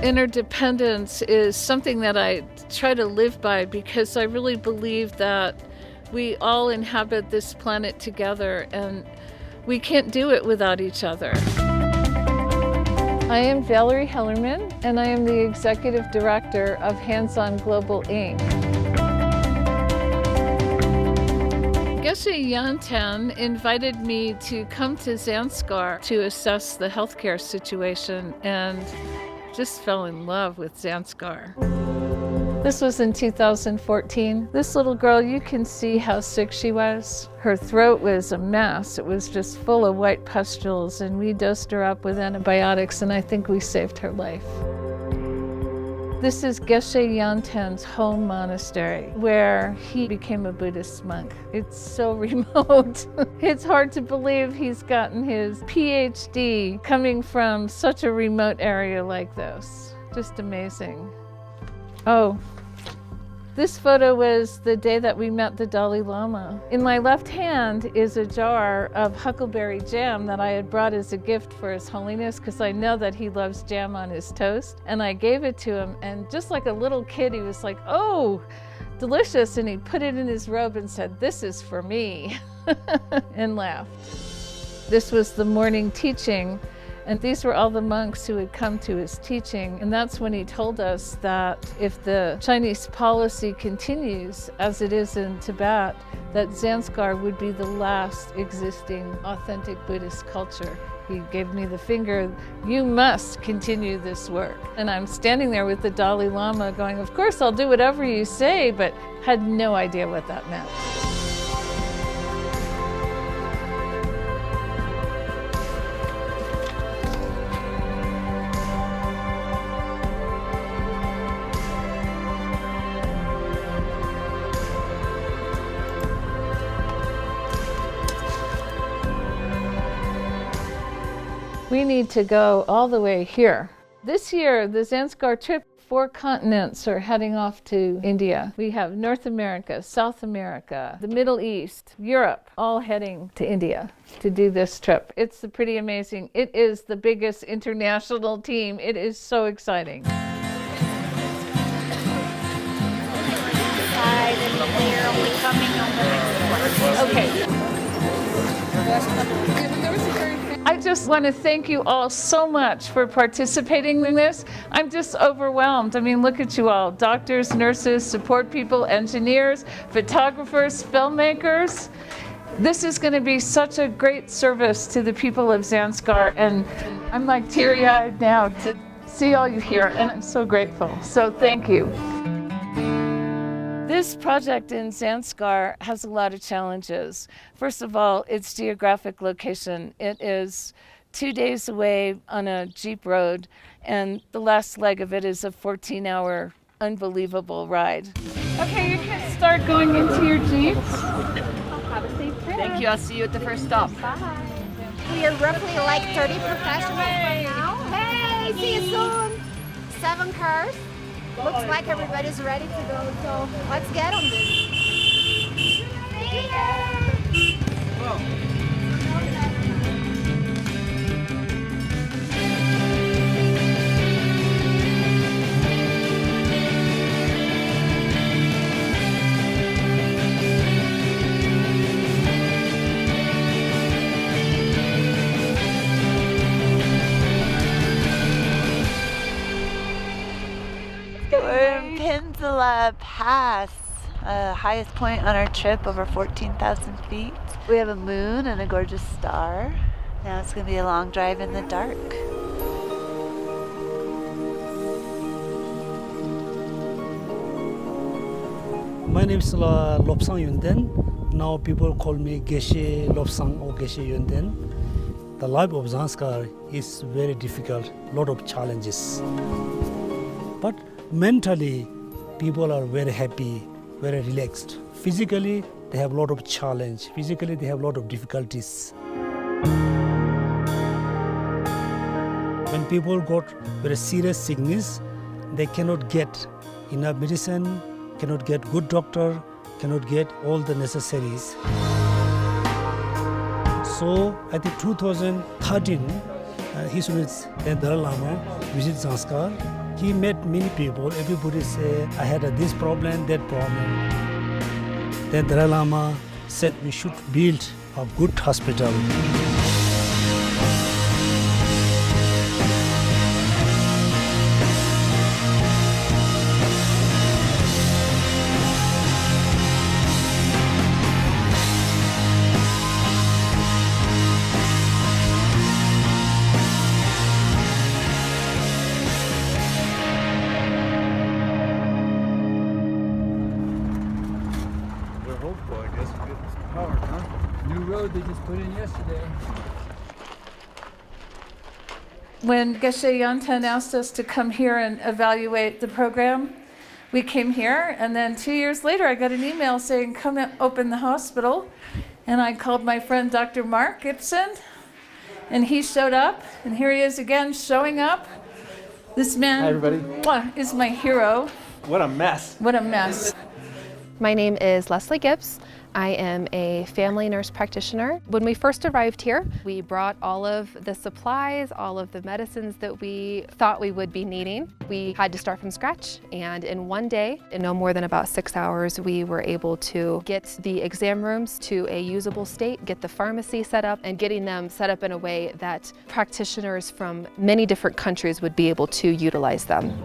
Interdependence is something that I try to live by because I really believe that we all inhabit this planet together and we can't do it without each other. I am Valerie Hellerman and I am the Executive Director of Hands On Global Inc. Geshe Yanten invited me to come to Zanskar to assess the healthcare situation and just fell in love with Zanskar. This was in 2014. This little girl, you can see how sick she was. Her throat was a mess. It was just full of white pustules, and we dosed her up with antibiotics, and I think we saved her life. This is Geshe Yanten's home monastery, where he became a Buddhist monk. It's so remote. It's hard to believe he's gotten his PhD coming from such a remote area like this. Just amazing. Oh, this photo was the day that we met the Dalai Lama. In my left hand is a jar of huckleberry jam that I had brought as a gift for His Holiness because I know that he loves jam on his toast. And I gave it to him, and just like a little kid, he was like, "Oh, delicious." And he put it in his robe and said, "This is for me," and laughed. This was the morning teaching. And these were all the monks who had come to his teaching. And that's when he told us that if the Chinese policy continues as it is in Tibet, that Zanskar would be the last existing authentic Buddhist culture. He gave me the finger, "You must continue this work." And I'm standing there with the Dalai Lama going, "Of course, I'll do whatever you say," but had no idea what that meant. We need to go all the way here. This year, the Zanskar trip, 4 continents are heading off to India. We have North America, South America, the Middle East, Europe, all heading to India to do this trip. It's pretty amazing. It is the biggest international team. It is so exciting. Okay. I just want to thank you all so much for participating in this. I'm just overwhelmed. I mean, look at you all. Doctors, nurses, support people, engineers, photographers, filmmakers. This is going to be such a great service to the people of Zanskar, and I'm like teary-eyed now to see all you here, and I'm so grateful. So thank you. This project in Zanskar has a lot of challenges. First of all, its geographic location. It is 2 days away on a Jeep road, and the last leg of it is a 14-hour unbelievable ride. Okay, you can start going into your Jeeps. Have a safe trip. Thank you. I'll see you at the first stop. Bye. We are roughly like 30 professionals right now. Hey, see you soon. 7 cars. Looks like everybody's ready to go, so let's get them then. We're in Peninsula Pass, highest point on our trip, over 14,000 feet. We have a moon and a gorgeous star. Now it's going to be a long drive in the dark. My name is Lobsang Yunden. Now people call me Geshe Lobsang or Geshe Yunden. The life of Zanskar is very difficult, a lot of challenges. But mentally, people are very happy, very relaxed. Physically, they have a lot of challenge. Physically, they have a lot of difficulties. When people got very serious sickness, they cannot get enough medicine, cannot get good doctor, cannot get all the necessaries. So, I think 2013, His Holiness Dalai Lama visited Zanskar. He met many people. Everybody say, I had this problem, that problem. Then Dalai Lama said we should build a good hospital. They just put in yesterday. When Geshe Yanten asked us to come here and evaluate the program, we came here, and then 2 years later I got an email saying, come and open the hospital. And I called my friend Dr. Mark Gibson, and he showed up, and here he is again showing up. This man Hi, everybody. Is my hero. What a mess. What a mess. My name is Leslie Gibbs. I am a family nurse practitioner. When we first arrived here, we brought all of the supplies, all of the medicines that we thought we would be needing. We had to start from scratch, and in one day, in no more than about 6 hours, we were able to get the exam rooms to a usable state, get the pharmacy set up, and getting them set up in a way that practitioners from many different countries would be able to utilize them.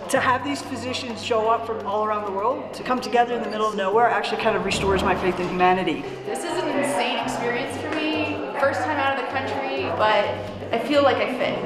To have these physicians show up from all around the world, to come together in the middle of nowhere, actually kind of restores my faith in humanity. This is an insane experience for me. First time out of the country, but I feel like I fit.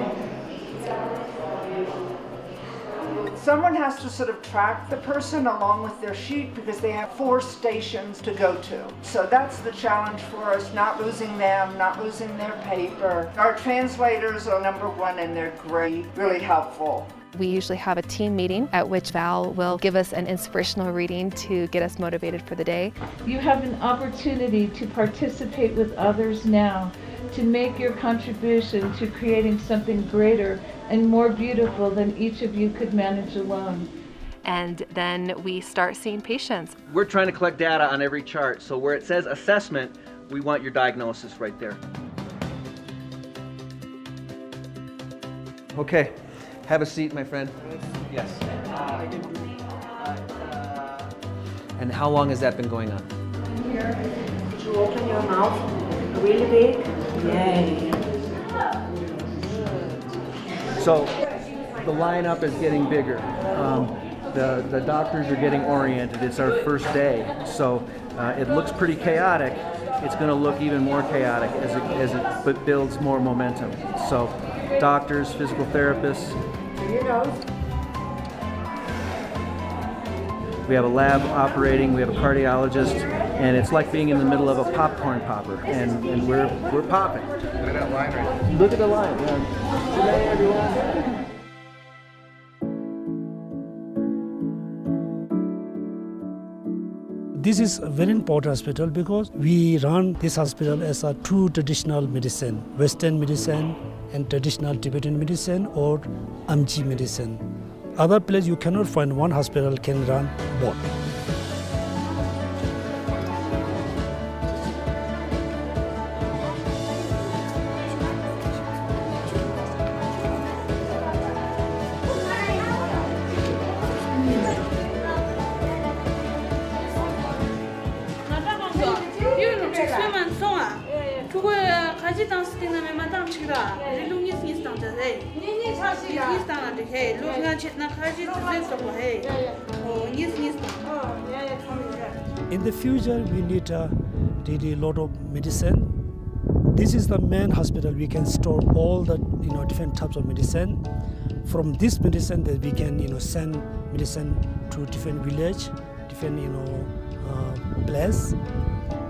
Someone has to sort of track the person along with their sheet because they have 4 stations to go to. So that's the challenge for us, not losing them, not losing their paper. Our translators are #1 and they're great, really helpful. We usually have a team meeting at which Val will give us an inspirational reading to get us motivated for the day. You have an opportunity to participate with others now, to make your contribution to creating something greater and more beautiful than each of you could manage alone. And then we start seeing patients. We're trying to collect data on every chart, so where it says assessment, we want your diagnosis right there. Okay, have a seat, my friend. Yes. And how long has that been going on? Here, you open your mouth really big. Yay. So the lineup is getting bigger. The doctors are getting oriented. It's our first day, so it looks pretty chaotic. It's going to look even more chaotic as it builds more momentum. So doctors, physical therapists. We have a lab operating, we have a cardiologist, and it's like being in the middle of a popcorn popper, and we're popping. Look at that line right there. Look at the line. Good day, everyone. This is a very important hospital because we run this hospital as a true traditional medicine, Western medicine and traditional Tibetan medicine or Amchi medicine. Other place you cannot find one hospital can run both. In the future, we need really a lot of medicine. This is the main hospital. We can store all the different types of medicine. From this medicine, that we can send medicine to different village, different place.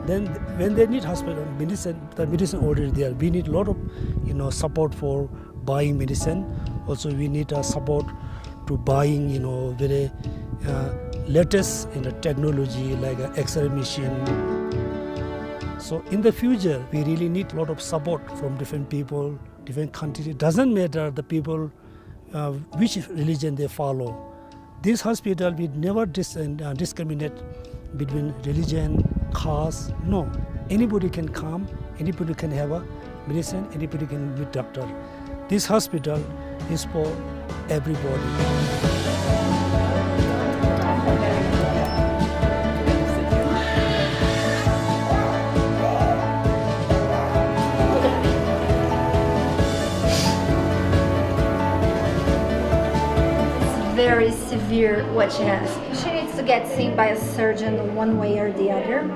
Then when they need hospital medicine, the medicine already there. We need a lot of support for buying medicine. Also, we need support to buying very latest technology like an X-ray machine. So in the future, we really need a lot of support from different people, different countries. It doesn't matter the people which religion they follow. This hospital will never discriminate between religion, caste. No, anybody can come, anybody can have a medicine, anybody can be doctor. This hospital is for everybody. Very severe what she has. She needs to get seen by a surgeon one way or the other.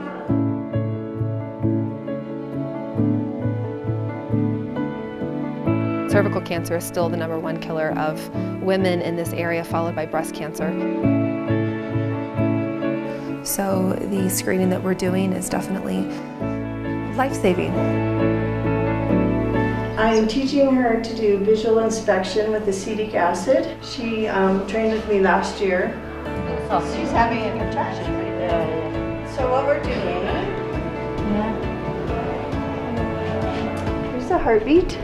Cervical cancer is still the #1 killer of women in this area, followed by breast cancer. So the screening that we're doing is definitely life-saving. I'm teaching her to do visual inspection with acetic acid. She trained with me last year. Oh, she's having a contraction right now. So what we're doing, here's the heartbeat.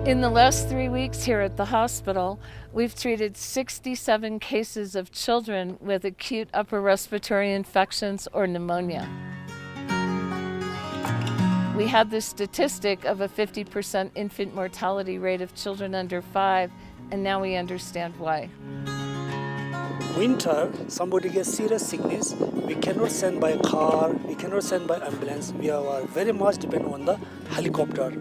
In the last 3 weeks here at the hospital, we've treated 67 cases of children with acute upper respiratory infections or pneumonia. We had this statistic of a 50% infant mortality rate of children under 5, and now we understand why. Winter, somebody gets serious sickness, we cannot send by car, we cannot send by ambulance. We are very much dependent on the helicopter.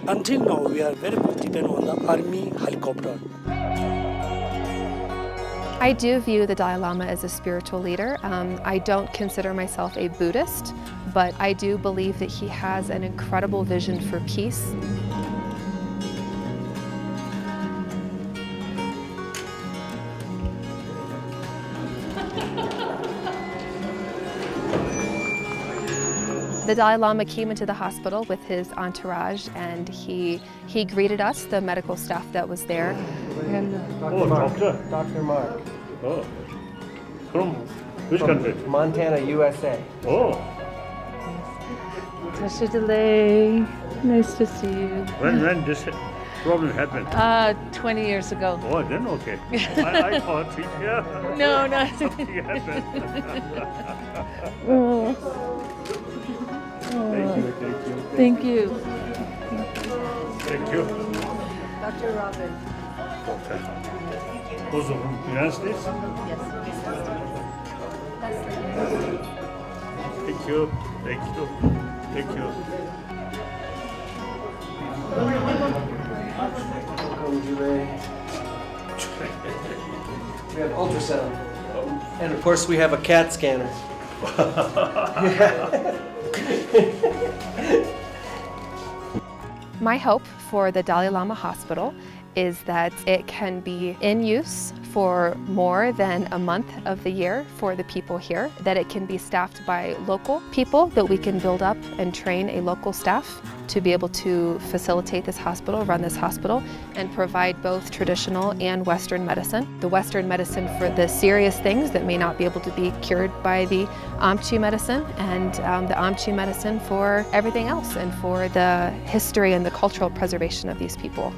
Until now, we are very much dependent on the army helicopter. I do view the Dalai Lama as a spiritual leader. I don't consider myself a Buddhist, but I do believe that he has an incredible vision for peace. The Dalai Lama came into the hospital with his entourage, and he greeted us, the medical staff that was there. Doctor? Dr. Mark. Oh. From which country? Montana, USA. Oh. Tasha nice to see you. When this problem happened? 20 years ago. Oh, then okay. I thought, yeah. No, no. Something happened. Oh. Thank you. Thank you. Thank you. Dr. Robin. Doctor. Also from the United States? Yes. Thank you. Thank you. Thank you. We have ultrasound. And of course we have a CAT scanner. My hope for the Dalai Lama Hospital is that it can be in use for more than a month of the year for the people here, that it can be staffed by local people, that we can build up and train a local staff to be able to facilitate this hospital, run this hospital, and provide both traditional and Western medicine. The Western medicine for the serious things that may not be able to be cured by the Amchi medicine, and the Amchi medicine for everything else, and for the history and the cultural preservation of these people.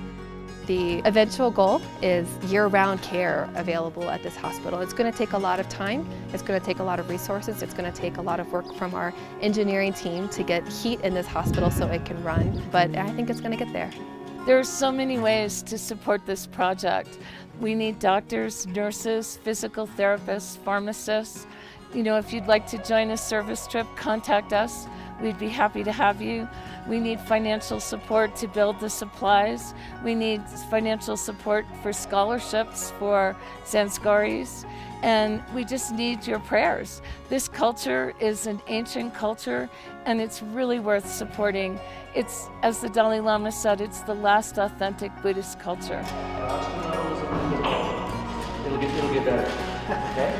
The eventual goal is year-round care available at this hospital. It's going to take a lot of time, it's going to take a lot of resources, it's going to take a lot of work from our engineering team to get heat in this hospital so it can run, but I think it's going to get there. There are so many ways to support this project. We need doctors, nurses, physical therapists, pharmacists. You know, if you'd like to join a service trip, contact us. We'd be happy to have you. We need financial support to build the supplies. We need financial support for scholarships for Zanskaris. And we just need your prayers. This culture is an ancient culture, and it's really worth supporting. It's, as the Dalai Lama said, it's the last authentic Buddhist culture. It'll get better. Okay?